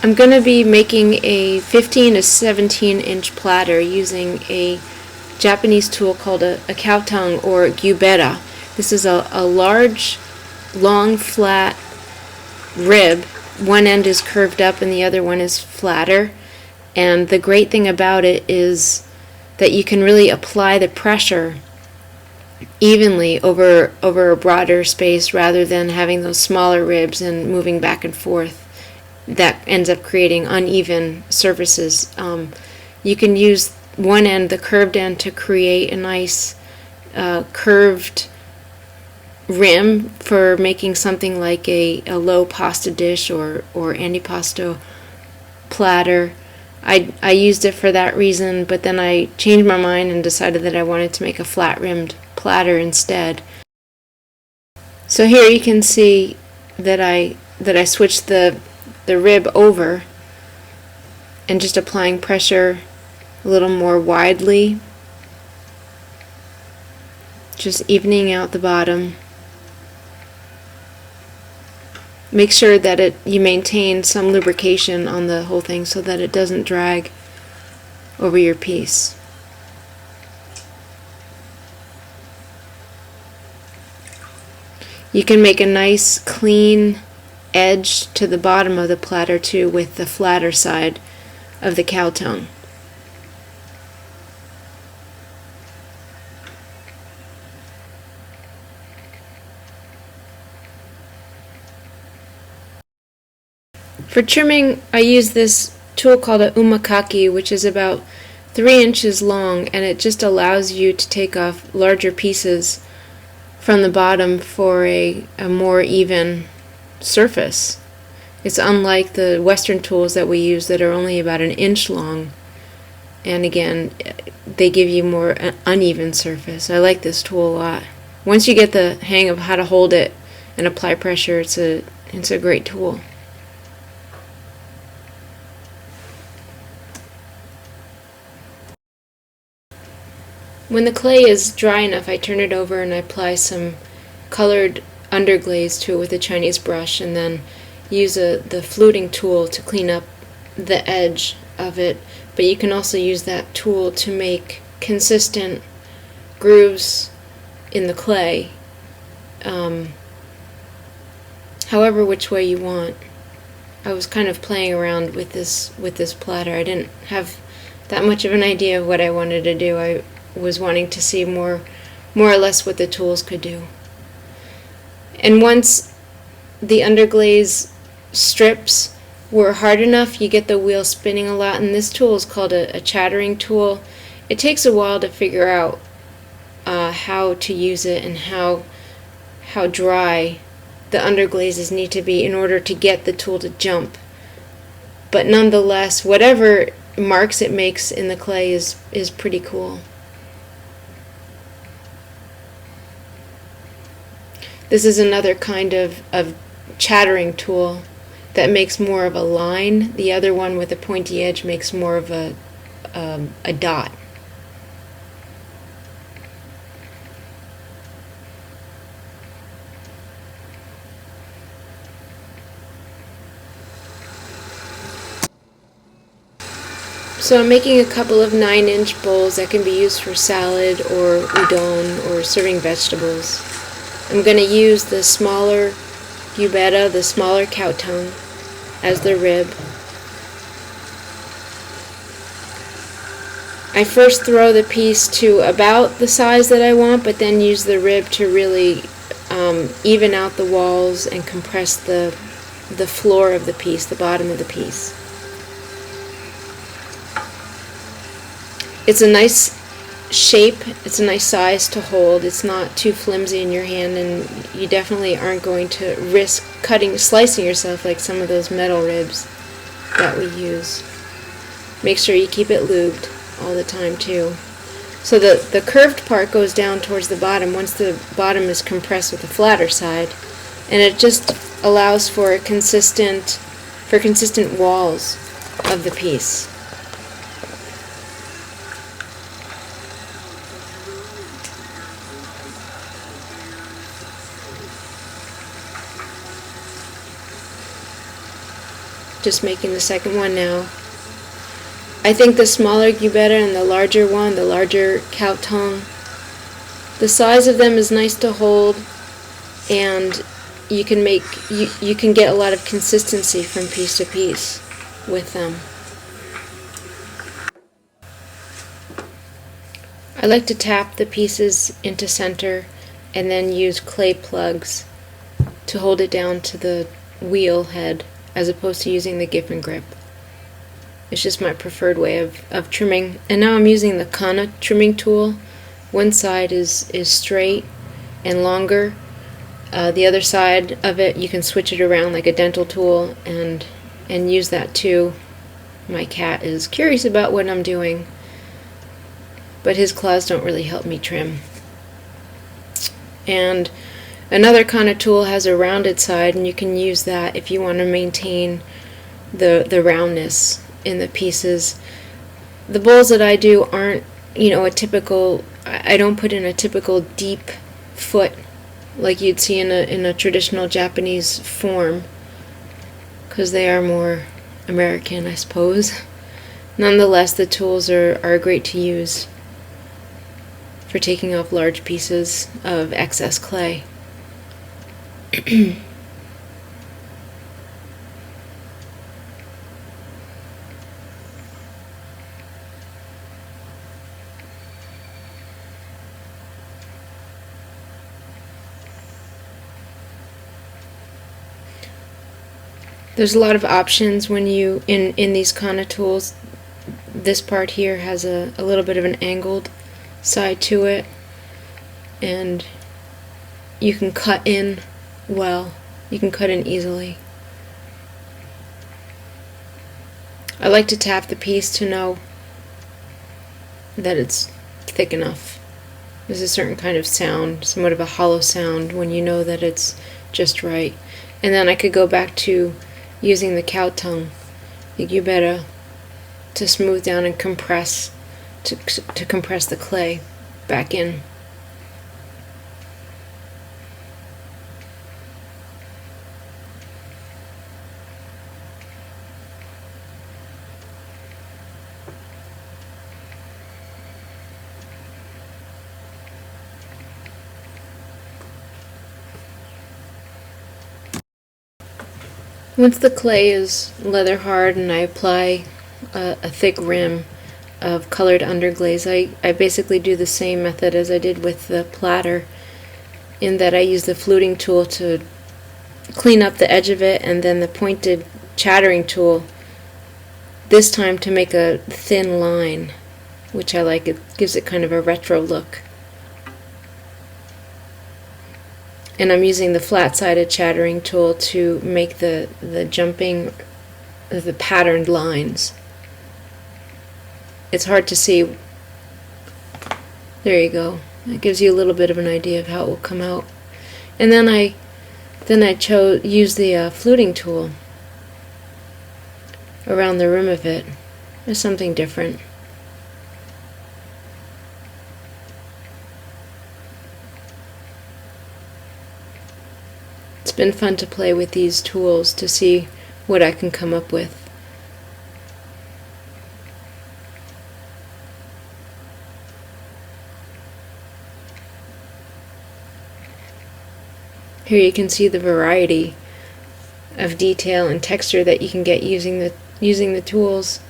I'm going to be making a 15 to 17 inch platter using a Japanese tool called a cow tongue or gyubeta. This is a large, long, flat rib. One end is curved up and the other one is flatter. And the great thing about it is that you can really apply the pressure evenly over a broader space rather than having those smaller ribs and moving back and forth. That ends up creating uneven surfaces. You can use one end, the curved end, to create a nice curved rim for making something like a low pasta dish or antipasto platter. I used it for that reason, but then I changed my mind and decided that I wanted to make a flat-rimmed platter instead. So here you can see that I switched the rib over and just applying pressure a little more widely, just evening out the bottom. Make sure that you maintain some lubrication on the whole thing so that it doesn't drag over your piece. You can make a nice clean edge to the bottom of the platter too with the flatter side of the cow tongue. For trimming, I use this tool called a umakaki, which is about 3 inches long, and it just allows you to take off larger pieces from the bottom for a more even surface. It's unlike the Western tools that we use that are only about 1 inch long, and again, they give you more uneven surface. I like this tool a lot. Once you get the hang of how to hold it and apply pressure, it's a great tool. When the clay is dry enough, I turn it over and I apply some colored underglaze to it with a Chinese brush, and then use the fluting tool to clean up the edge of it. But you can also use that tool to make consistent grooves in the clay, however which way you want. I was kind of playing around with this platter. I didn't have that much of an idea of what I wanted to do. I was wanting to see more or less what the tools could do. And once the underglaze strips were hard enough, you get the wheel spinning a lot, and this tool is called a chattering tool. It takes a while to figure out how to use it and how dry the underglazes need to be in order to get the tool to jump. But nonetheless, whatever marks it makes in the clay is pretty cool. This is another kind of chattering tool that makes more of a line. The other one with a pointy edge makes more of a dot. So I'm making a couple of 9-inch bowls that can be used for salad or udon or serving vegetables. I'm going to use the smaller gyubeta, the smaller cow tongue, as the rib. I first throw the piece to about the size that I want, but then use the rib to really even out the walls and compress the floor of the piece, the bottom of the piece. It's a nice shape, it's a nice size to hold. It's not too flimsy in your hand, and you definitely aren't going to risk slicing yourself like some of those metal ribs that we use. Make sure you keep it lubed all the time too. So the curved part goes down towards the bottom once the bottom is compressed with the flatter side, and it just allows for consistent walls of the piece. just making the second one now. I think the smaller Gubetta and the larger one, the larger cow tongue, the size of them is nice to hold, and you can get a lot of consistency from piece to piece with them. I like to tap the pieces into center and then use clay plugs to hold it down to the wheel head as opposed to using the Giffen grip. It's just my preferred way of trimming. And now I'm using the Kana trimming tool. One side is straight and longer. The other side of it, you can switch it around like a dental tool and use that too. My cat is curious about what I'm doing, but his claws don't really help me trim. And another Kana tool has a rounded side, and you can use that if you want to maintain the roundness in the pieces. The bowls that I do aren't, a typical, I don't put in a typical deep foot like you'd see in a traditional Japanese form, because they are more American, I suppose. Nonetheless, the tools are great to use for taking off large pieces of excess clay. There's a lot of options when you, in these Kana tools. This part here has a little bit of an angled side to it, and you can cut in well. You can cut in easily. I like to tap the piece to know that it's thick enough. There's a certain kind of sound, somewhat of a hollow sound, when you know that it's just right. And then I could go back to using the cow tongue, the Gubetta, to smooth down and compress, to compress the clay back in. Once the clay is leather hard and I apply a thick rim of colored underglaze, I basically do the same method as I did with the platter, in that I use the fluting tool to clean up the edge of it, and then the pointed chattering tool this time to make a thin line, which I like. It gives it kind of a retro look. And I'm using the flat-sided chattering tool to make the jumping, the patterned lines. It's hard to see. There you go. It gives you a little bit of an idea of how it will come out. And then I use the fluting tool around the rim of it. There's something different. It's been fun to play with these tools to see what I can come up with. Here you can see the variety of detail and texture that you can get using the tools.